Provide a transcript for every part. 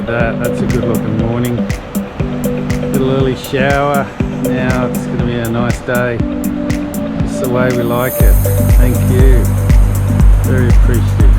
at that. That's a good looking morning. Little early shower. Now it's going to be a nice day. It's the way we like it. Thank you. Very appreciative.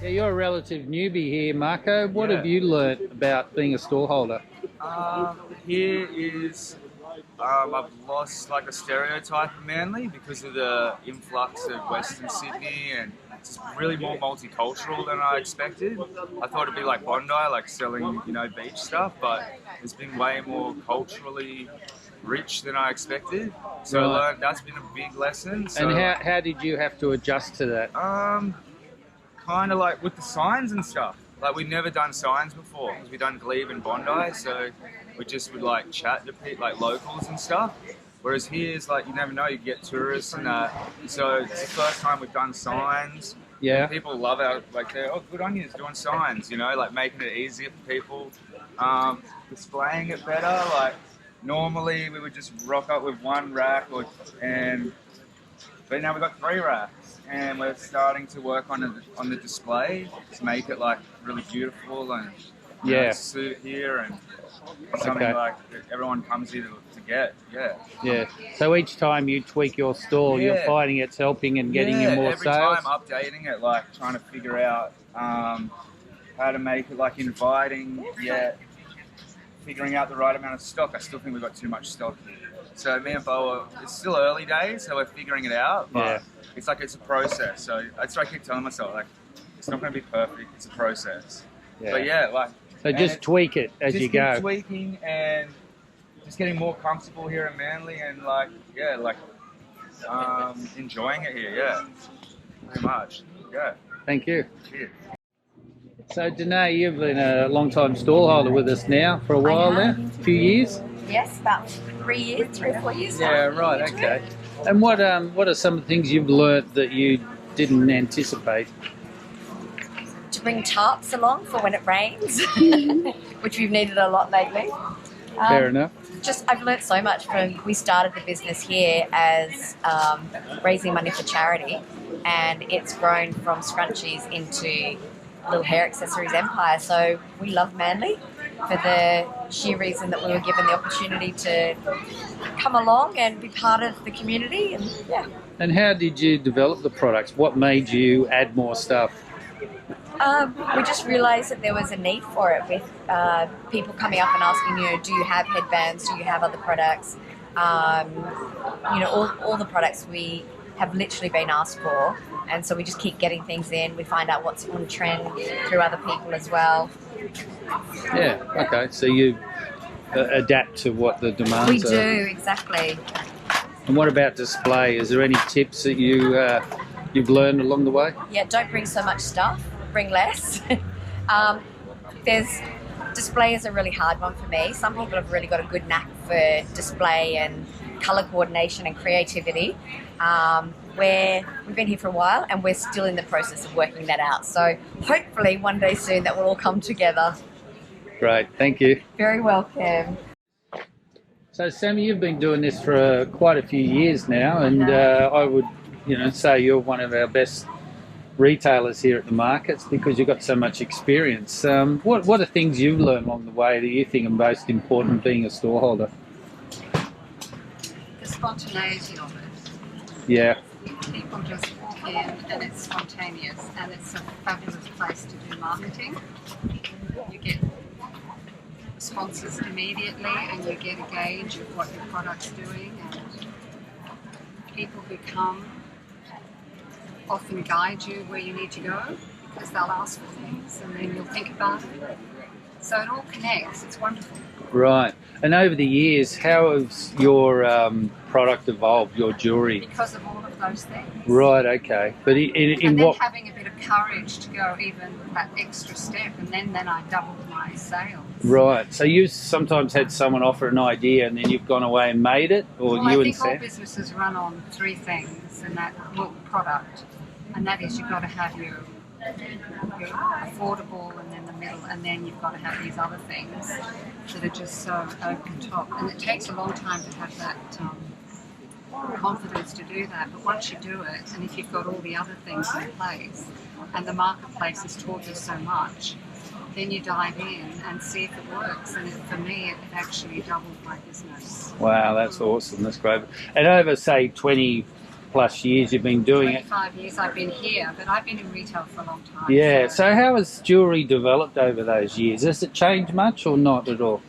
You're a relative newbie here, Marco. What have you learnt about being a stallholder? Here is, I've lost like a stereotype of Manly because of the influx of Western Sydney, and it's really more multicultural than I expected. I thought it'd be like Bondi, like selling, you know, beach stuff, but it's been way more culturally rich than I expected. So I learned that's been a big lesson. So, and how did you have to adjust to that? Kind of like with the signs and stuff. Like we'd never done signs before because we'd done Glebe and Bondi, so we just would like chat to people, like locals and stuff. Whereas here's like you never know, you get tourists and that. So it's the first time we've done signs. Yeah. And people love our like they're good on you doing signs, you know, like making it easier for people, displaying it better. Like normally we would just rock up with one rack but now we've got 3 racks, and we're starting to work on the display to make it like really beautiful and suit here and something like that everyone comes here to get. Yeah. So each time you tweak your stall, you're finding it's helping and getting you more every sales. Time updating it, like trying to figure out how to make it like inviting, yet figuring out the right amount of stock. I still think we've got too much stock here. So me and Bo, it's still early days, so we're figuring it out, but it's like it's a process. So that's what I keep telling myself, like it's not going to be perfect, it's a process. But so just tweak it as you go. Just tweaking and just getting more comfortable here in Manly and enjoying it here, pretty much. Thank you. Cheers. So DANAE, you've been a long time stallholder with us now for a while now, a few years? Yes, about 3 or 4 years now. Yeah, right, okay. And what are some of the things you've learnt that you didn't anticipate? To bring tarps along for when it rains, which we've needed a lot lately. Fair enough. I've learnt so much we started the business here as raising money for charity, and it's grown from scrunchies into little hair accessories empire. So we love Manly for the sheer reason that we were given the opportunity to come along and be part of the community. And how did you develop the products? What made you add more stuff? We just realised that there was a need for it with people coming up and asking, do you have headbands? Do you have other products? All the products we have literally been asked for, and so we just keep getting things in. We find out what's on trend through other people as well. Yeah, okay, so you adapt to what the demands are. We do, exactly. And what about display? Is there any tips that you've learned along the way? Yeah, don't bring so much stuff, bring less. Display is a really hard one for me. Some people have really got a good knack for display and colour coordination and creativity. We've been here for a while and we're still in the process of working that out. So hopefully one day soon that will all come together. Great, thank you. Very welcome. So Sammy, you've been doing this for quite a few years now, and I would, say you're one of our best retailers here at the markets because you've got so much experience. What are things you've learned along the way that you think are most important being a storeholder? The spontaneity of it. Yeah. People just walk in and it's spontaneous, and it's a fabulous place to do marketing. You get responses immediately and you get a gauge of what your product's doing, and people who come often guide you where you need to go because they'll ask for things and then you'll think about it. So it all connects. It's wonderful. Right. And over the years, how has your product evolved, your jewellery? Because of all of those things. Right, okay. But in and then what... having a bit of courage to go even that extra step, and then I doubled my sales. Right. So you sometimes had someone offer an idea and then you've gone away and made it? Or Well, you I and think all Sam? businesses run on three things, and that product, and that is you've got to have your affordable, and then the middle, and then you've got to have these other things that are just so over the top. And it takes a long time to have that confidence to do that, but once you do it, and if you've got all the other things in place, and the marketplace has taught you so much, then you dive in and see if it works. And for me, it actually doubled my business. Wow, that's awesome. That's great. And over, say, 20 plus years you've been doing 25 years I've been here, but I've been in retail for a long time. it. Yeah, so how has jewellery developed over those years? Has it changed much or not at all?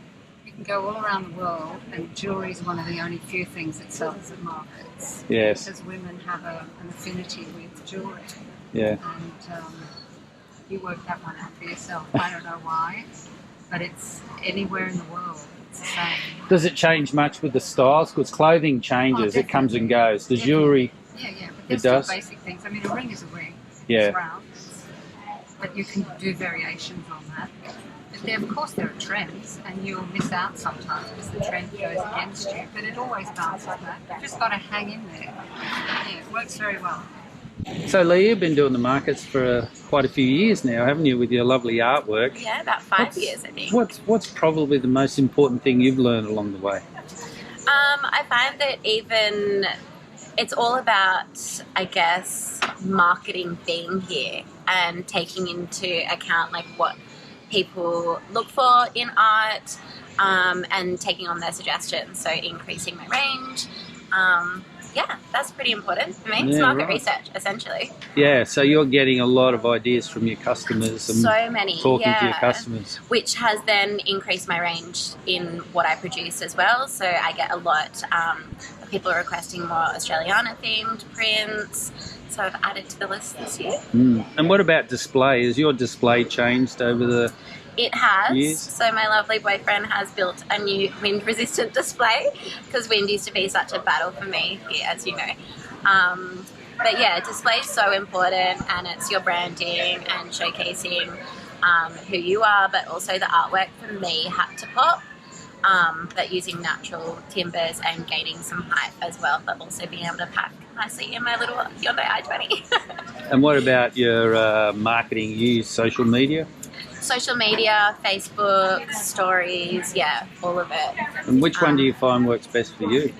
You can go all around the world, and jewellery is one of the only few things that sells at markets. Yes. Because women have an affinity with jewellery. Yeah. And you work that one out for yourself. I don't know why, but it's anywhere in the world. It's the same. Does it change much with the styles? Because clothing changes, it comes and goes. The jewellery, Yeah, but there's it does? still basic things. I mean, a ring is a ring. Yeah. It's round. But you can do variations on that. But there, of course, there are trends, and you'll miss out sometimes because the trend goes against you. But it always bounces back. You've just got to hang in there. Yeah, it works very well. So Lee, you've been doing the markets for quite a few years now, haven't you, with your lovely artwork? Yeah, about 5 years, I think. What's probably the most important thing you've learned along the way? I find that it's all about, I guess, marketing being here and taking into account like what people look for in art, and taking on their suggestions. So increasing my range. Yeah, that's pretty important for me. It's market research, essentially. Yeah, so you're getting a lot of ideas from your customers and so many, talking to your customers. Which has then increased my range in what I produce as well. So I get a lot of people requesting more Australiana-themed prints. So I've added to the list this year. And what about display? Has your display changed over the It has. years? So my lovely boyfriend has built a new wind-resistant display because wind used to be such a battle for me here, as you know. But yeah, display is so important, and it's your branding and showcasing who you are, but also the artwork for me had to pop. But using natural timbers and gaining some height as well, but also being able to pack nicely in my little Hyundai i20. And what about your marketing? You use social media? Social media, Facebook, stories, yeah, all of it. And which one do you find works best for you?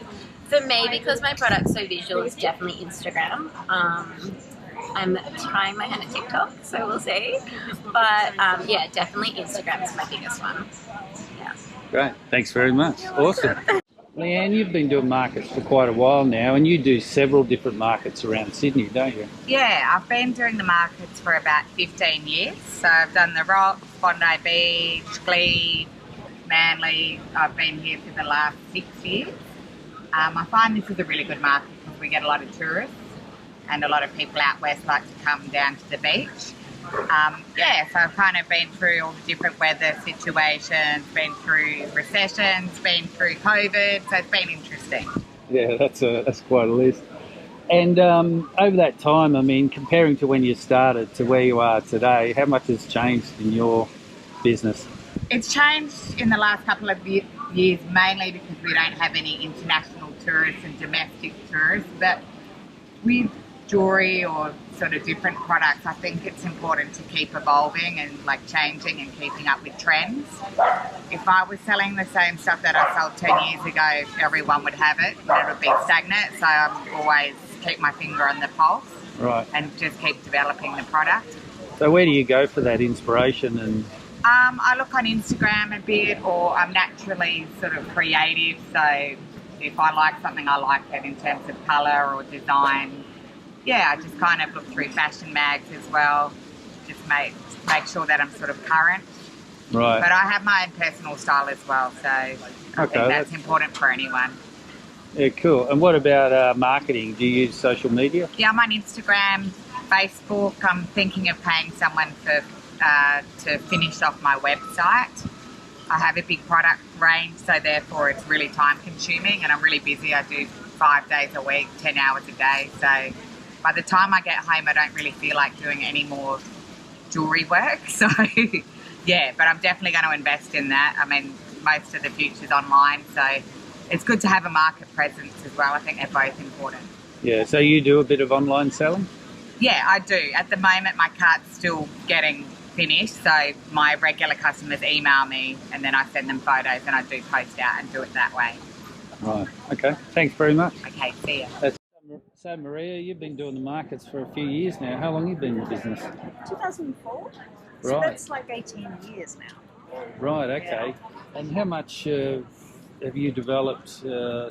For me, because my product's so visual, it's definitely Instagram. I'm trying my hand at TikTok, so we'll see. But yeah, definitely Instagram is my biggest one. Yeah. Great, thanks very much. Awesome. Leanne, you've been doing markets for quite a while now, and you do several different markets around Sydney, don't you? Yeah, I've been doing the markets for about 15 years. So I've done the Rock, Bondi Beach, Glebe, Manly. I've been here for the last 6 years. I find this is a really good market because we get a lot of tourists and a lot of people out west like to come down to the beach. Yeah, so I've kind of been through all the different weather situations, been through recessions, been through COVID, so it's been interesting. Yeah, that's quite a list. And over that time, I mean, comparing to when you started to where you are today, how much has changed in your business? It's changed in the last couple of years, mainly because we don't have any international tourists and domestic tourists. But with jewellery or sort of different products, I think it's important to keep evolving and like changing and keeping up with trends. If I was selling the same stuff that I sold 10 years ago, everyone would have it and it would be stagnant. So I'm always keep my finger on the pulse, Right. and just keep developing the product. So where do you go for that inspiration? And I look on Instagram a bit, or I'm naturally sort of creative, so if I like something, I like it in terms of colour or design. Yeah, I just kind of look through fashion mags as well, just make sure that I'm sort of current. right. But I have my own personal style as well, so I think that's important for anyone. Yeah, cool. And what about marketing? Do you use social media? Yeah, I'm on Instagram, Facebook. I'm thinking of paying someone to finish off my website. I have a big product range, so therefore it's really time consuming, and I'm really busy. I do 5 days a week, 10 hours a day. So by the time I get home, I don't really feel like doing any more jewellery work. So yeah, but I'm definitely going to invest in that. I mean, most of the future's online, so it's good to have a market presence as well. I think they're both important. Yeah, so you do a bit of online selling? Yeah, I do. At the moment, my cart's still getting finished, so my regular customers email me and then I send them photos and I do post out and do it that way. Right, okay. Thanks very much. Okay, see ya. So Maria, you've been doing the markets for a few years now. How long have you been in the business? 2004. So Right. that's like 18 years now. Right, okay. And how much have you developed,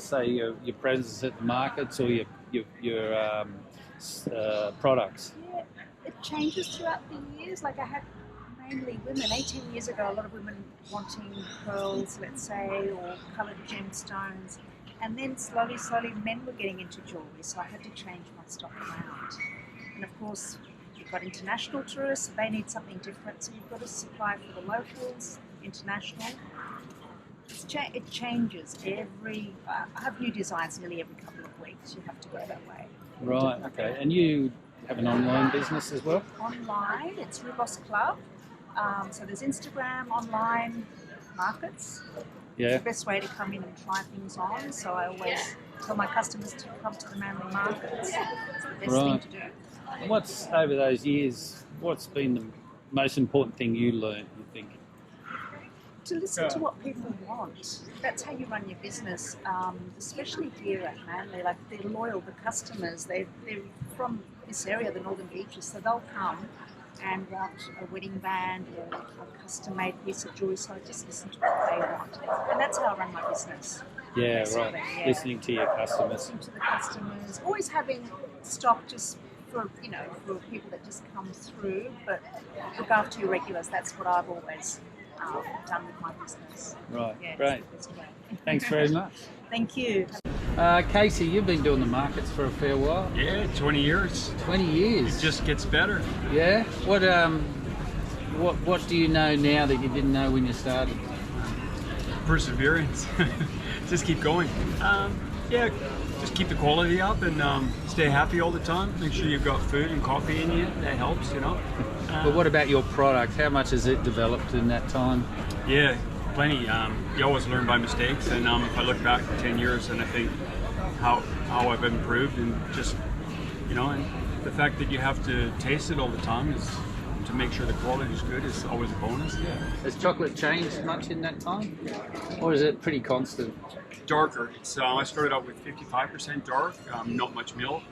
say, your presence at the markets or your products? Yeah, it changes throughout the years. Like I had mainly women. 18 years ago, a lot of women wanting pearls, let's say, or coloured gemstones. And then slowly, men were getting into jewellery, so I had to change my stock around. And of course, you've got international tourists, so they need something different. So you've got to supply for the locals, international. It changes every. I have new designs nearly every couple of weeks. You have to go that way. Right, okay. And you have an online business as well? Online, it's Rubos Club. So there's Instagram, online markets. Yeah. It's the best way to come in and try things on. So I always tell my customers to come to the Manly markets. It's the best thing to do. And what's, over those years, what's been the most important thing you learned, you think? To listen to what people want. That's how you run your business, especially here at Manly. Like, they're loyal, the customers, they're from this area, the Northern Beaches, so they'll come and want a wedding band or a custom-made piece of jewellery, so I just listen to what they want. And that's how I run my business. Yeah, basically, right. yeah. Listening to your customers. Listening to the customers, always having stock just for, for people that just come through, but look after your regulars. That's what I've always done with my business. Right, Yeah, great. it's the best way. Thanks very much. Thank you. Casey, you've been doing the markets for a fair while. Yeah, 20 years. 20 years. It just gets better. Yeah? What do you know now that you didn't know when you started? Perseverance. Just keep going. Yeah, just keep the quality up and stay happy all the time. Make sure you've got food and coffee in you. That helps, But what about your product? How much has it developed in that time? Yeah, plenty. You always learn by mistakes, and if I look back 10 years and I think how I've improved, and just and the fact that you have to taste it all the time is to make sure the quality is good is always a bonus. Yeah. Has chocolate changed much in that time, or is it pretty constant? Darker. It's I started out with 55% dark, not much milk.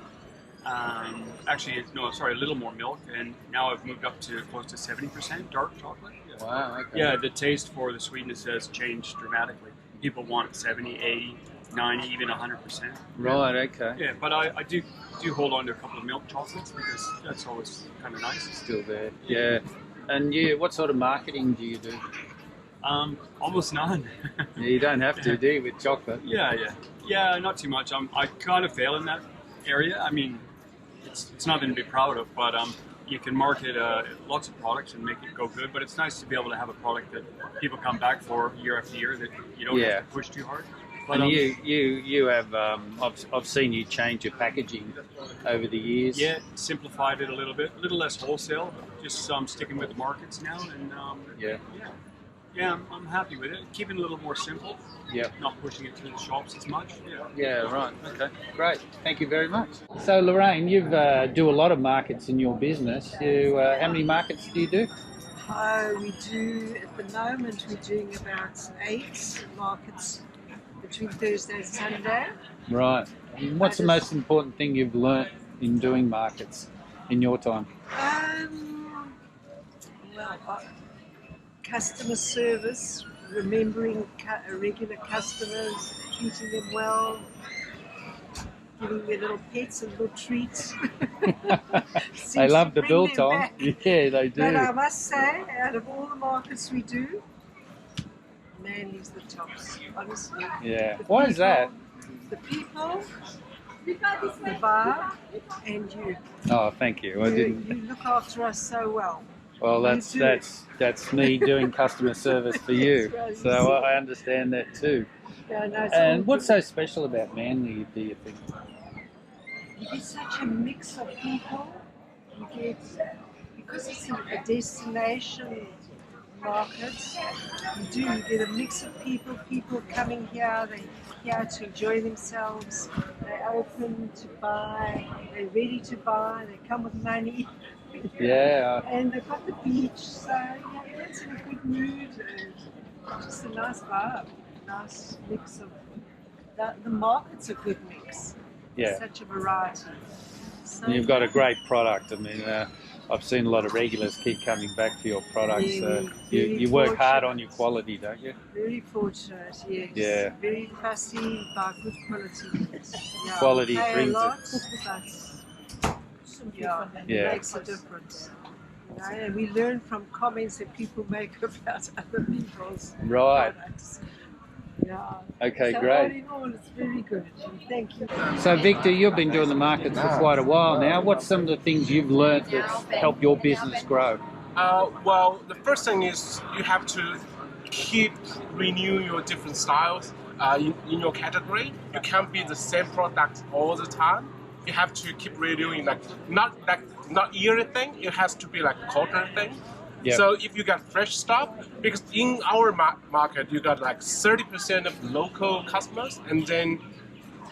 Actually, no, sorry, a little more milk, and now I've moved up to close to 70% dark chocolate. Yeah. Wow, okay. Yeah, the taste for the sweetness has changed dramatically. People want 70, 80, 90, even 100%. Right, okay. Yeah, but I do hold on to a couple of milk chocolates because that's always kind of nice. Still there. Yeah. And what sort of marketing do you do? Almost none. Yeah, you don't have to, do you, with chocolate? Yeah, not too much. I kind of fail in that area. I mean, it's nothing to be proud of, but you can market lots of products and make it go good, but it's nice to be able to have a product that people come back for year after year, that you don't have to push too hard. But, And you have I've seen you change your packaging over the years. yeah, simplified it a little less wholesale. Just sticking with the markets now, and yeah, I'm happy with it. Keeping it a little more simple. Yeah. Not pushing it through the shops as much. Yeah. Yeah, right. Okay, great. Thank you very much. So, Lorraine, you do a lot of markets in your business. How many markets do you do? We do, at the moment, we're doing about 8 markets between Thursday and Sunday. Right. And what's the most important thing you've learnt in doing markets in your time? Customer service, remembering regular customers, treating them well, giving their little pets and little treats. They love the biltong. Yeah, they do. But I must say, out of all the markets we do, Manly's the tops, honestly. Yeah. Why is that? The people, the bar, and you. Oh, thank you. I didn't. You look after us so well. Well, that's me doing customer service for you. Right, So I understand that too. Yeah, no, it's And all what's good. so special about Manly, do you think? You get such a mix of people. You get, because it's a destination market, you get a mix of people coming here, they're here to enjoy themselves, they're open to buy, they're ready to buy, they come with money. Yeah. And they've got the beach, so yeah, everyone's in a good mood and just a nice vibe, nice mix of, the market's a good mix. Yeah. Such a variety. So, And you've got a great product. I mean, I've seen a lot of regulars keep coming back for your products. Yeah, You work hard on your quality, don't you? Very fortunate, yes. Yeah. Very fussy about good quality. Yeah, Quality we pay brings a lot, it. but yeah, Yeah. it makes a difference. You know, and we learn from comments that people make about other people's Right. products. Yeah. Okay, So great. all in all, it's very good. Thank you. So, Victor, you've been doing the markets for quite a while now. What's some of the things you've learnt that's helped your business grow? Well, the first thing is you have to keep renewing your different styles in your category. You can't be the same product all the time. You have to keep renewing, not yearly thing. It has to be like quarterly thing. Yep. So if you got fresh stuff, because in our market you got like 30% of local customers, and then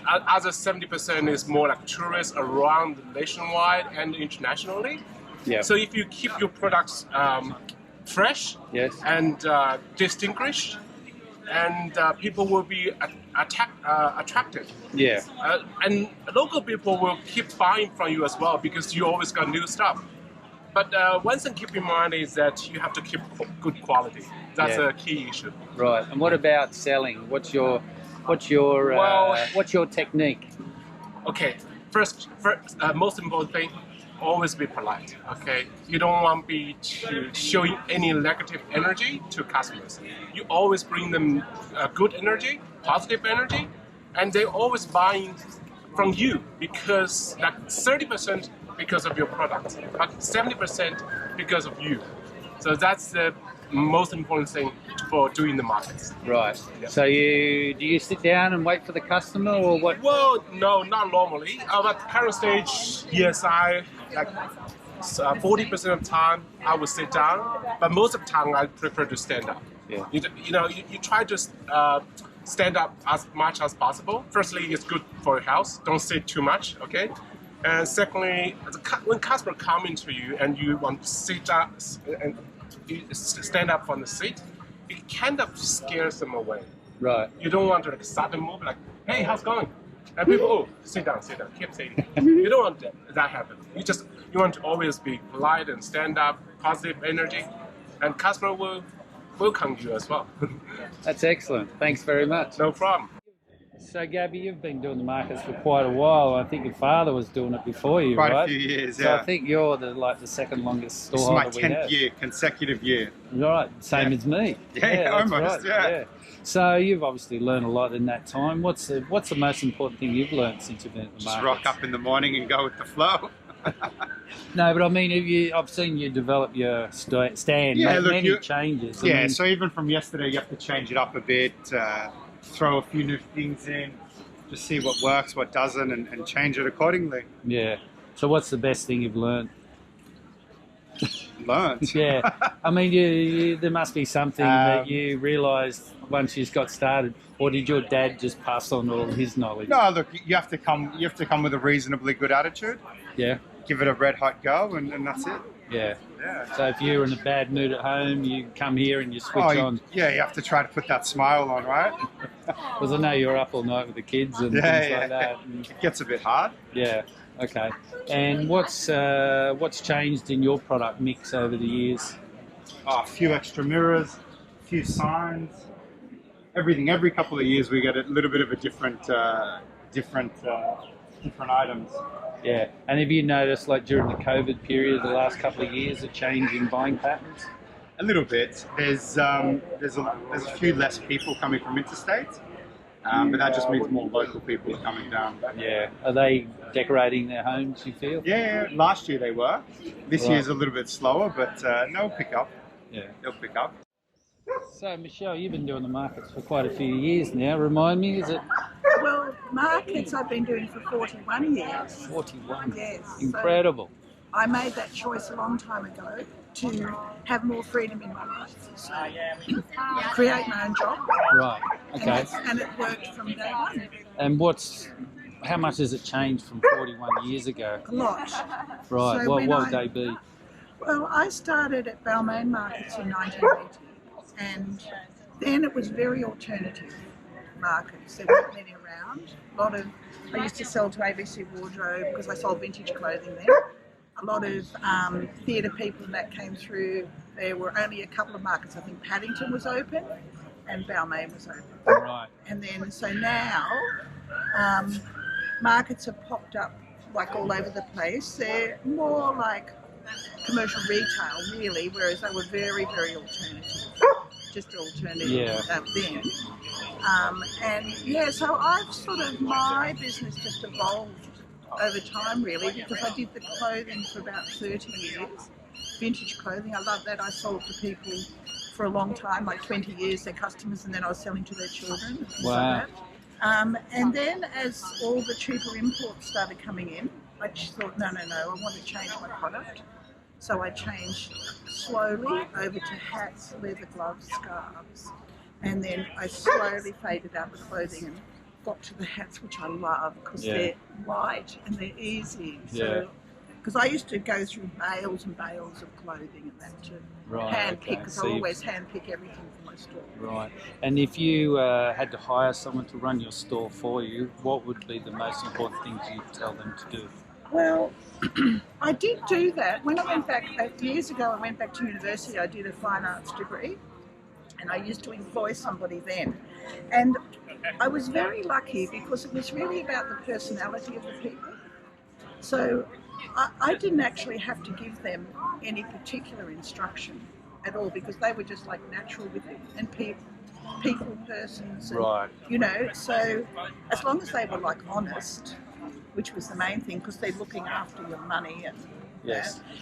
other 70% is more like tourists around nationwide and internationally. Yeah. So if you keep your products fresh Yes. and distinguished, and people will be attracted. Yeah. And local people will keep buying from you as well because you always got new stuff. But one thing to keep in mind is that you have to keep good quality. That's Yeah. a key issue. Right. And what about selling? What's your technique? Okay, first most important thing, always be polite. Okay, you don't want to be showing any negative energy to customers. You always bring them good energy, positive energy, and they always buying from you because like 30% because of your product, but 70% because of you. So that's the most important thing for doing the markets. Right. Yeah. So do you sit down and wait for the customer, or what? Well, no, not normally. At current stage, yes, I like 40% of the time I will sit down, but most of the time I prefer to stand up. Yeah. You try to stand up as much as possible. Firstly, it's good for your health. Don't sit too much, okay? And secondly, when customers come into you and you want to sit up and you stand up from the seat, it kind of scares them away. Right. You don't want to sudden move like, hey, how's it going? And people, oh, sit down, keep sitting. You don't want that happen. You want to always be polite and stand up, positive energy, and customer will welcome you as well. That's excellent. Thanks very much. No problem. So, Gabi, you've been doing the markets for quite a while. I think your father was doing it before you, Quite right? a few years, So yeah. I think you're the second longest This is storeholder my we 10th have. year, consecutive year. Right, same Yeah. as me. Yeah, that's almost, right, yeah. So you've obviously learned a lot in that time. What's the most important thing you've learned since you've been at the Just markets? rock up in the morning and go with the flow. No, but I mean, I've seen you develop your stand, Yeah, make look, many changes. I Yeah, mean, so even from yesterday, you have to change it up a bit. throw a few new things in, just see what works, what doesn't, and change it accordingly. Yeah. So what's the best thing you've learned? Learned? Yeah. I mean, there must be something that you realised once you got started, or did your dad just pass on all his knowledge? No, look, you have to come with a reasonably good attitude. Yeah. Give it a red hot go, and that's it. Yeah. Yeah. So if you're in a bad mood at home, you come here and you switch on. Yeah, you have to try to put that smile on, right? Because I know you're up all night with the kids and things like that. And, it gets a bit hard. yeah. Okay. And what's changed in your product mix over the years? A few extra mirrors, a few signs, everything. Every couple of years we get a little bit of a different items. Yeah. And have you noticed, like during the COVID period, the last couple of years, a change in buying patterns? A little bit. There's a few less people coming from interstate, but that just means more local people are coming down. Yeah. Are they decorating their homes, you feel? Yeah, last year they were. This year's a little bit slower, but they'll pick up. Yeah. They'll pick up. So, Michelle, you've been doing the markets for quite a few years now. Remind me, is it Well, markets I've been doing for 41 years. 41? Yes. Incredible. So I made that choice a long time ago to have more freedom in my life. So create my own job. Right. Okay. And it worked from day one. And how much has it changed from 41 years ago? A lot. Right. So What would they be? Well, I started at Balmain Markets in 1980, and then it was very alternative markets. There weren't many around. I used to sell to ABC Wardrobe because I sold vintage clothing there. A lot of theatre people that came through. There were only a couple of markets. I think Paddington was open and Balmain was open. Right. And then, so now, markets have popped up like all over the place. They're more like commercial retail, really, whereas they were very, very alternative. Just alternative then. And yeah, so I've sort of, my business just evolved over time, really, because I did the clothing for about 30 years. Vintage clothing, I love that. I sold to people for a long time, like 20 years, their customers, and then I was selling to their children. Wow. And then as all the cheaper imports started coming in, I just thought, no, I want to change my product. So I changed slowly over to hats, leather gloves, scarves. And then I slowly faded out the clothing and got to the hats, which I love because they're light and they're easy. So, because I used to go through bales and bales of clothing and that to hand pick, because I always hand pick everything for my store. Right. And if you had to hire someone to run your store for you, what would be the most important things you'd tell them to do? Well, I did do that. When I went back, years ago, I went back to university, I did a fine arts degree, and I used to employ somebody then. And I was very lucky because it was really about the personality of the people. So I didn't actually have to give them any particular instruction at all because they were just like natural with it and people persons. And, you know, so as long as they were like honest, which was the main thing because they're looking after your money and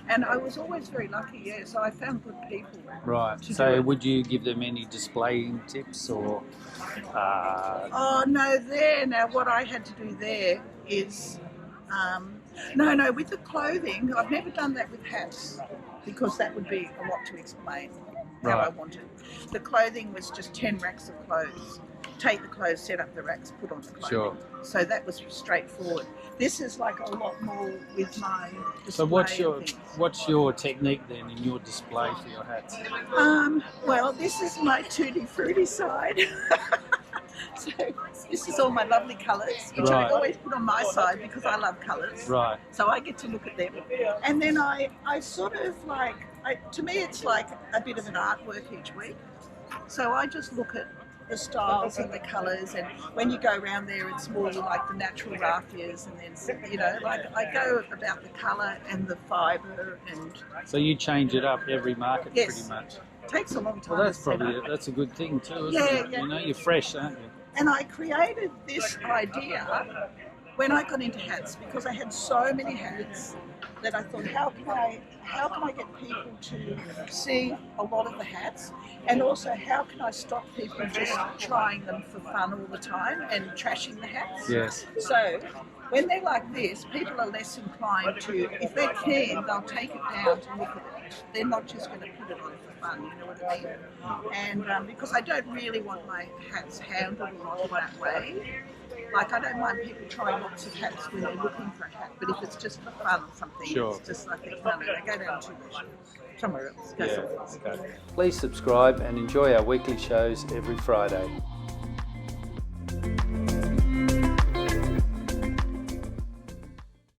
and I was always very lucky, so I found good people. Right. So would you give them any displaying tips or? Oh no, now what I had to do there is no, with the clothing, I've never done that with hats because that would be a lot to explain how I wanted. The clothing was just 10 racks of clothes. Take the clothes, set up the racks, put on the clothing. Sure. So that was straightforward. This is like a lot more with my display. So what's your technique then in your display for your hats? Well, this is my tutti frutti side. So this is all my lovely colours, which I always put on my side because I love colours. Right. So I get to look at them. And then I sort of like, to me it's like a bit of an artwork each week. So I just look at the styles and the colours, and when you go around there it's more like the natural raffias, and then, you know, like I go about the colour and the fibre. And so you change it up every market pretty much? It takes a long time. Well, that's a good thing too, isn't it? You know, you're fresh, aren't you? And I created this idea when I got into hats because I had so many hats that I thought, how can I get people to see a lot of the hats, and also how can I stop people just trying them for fun all the time and trashing the hats? Yes. So when they're like this, people are less inclined to, if they're keen, they'll take it down to look at it. They're not just going to put it on for fun, you know what I mean? And because I don't really want my hats handled a lot that way. Like, I don't mind people trying lots of hats when they're looking for a hat, but if it's just for fun or something, Sure. it's just like, no, they go down too much. Somewhere else. Go somewhere else. Okay. Please subscribe and enjoy our weekly shows every Friday.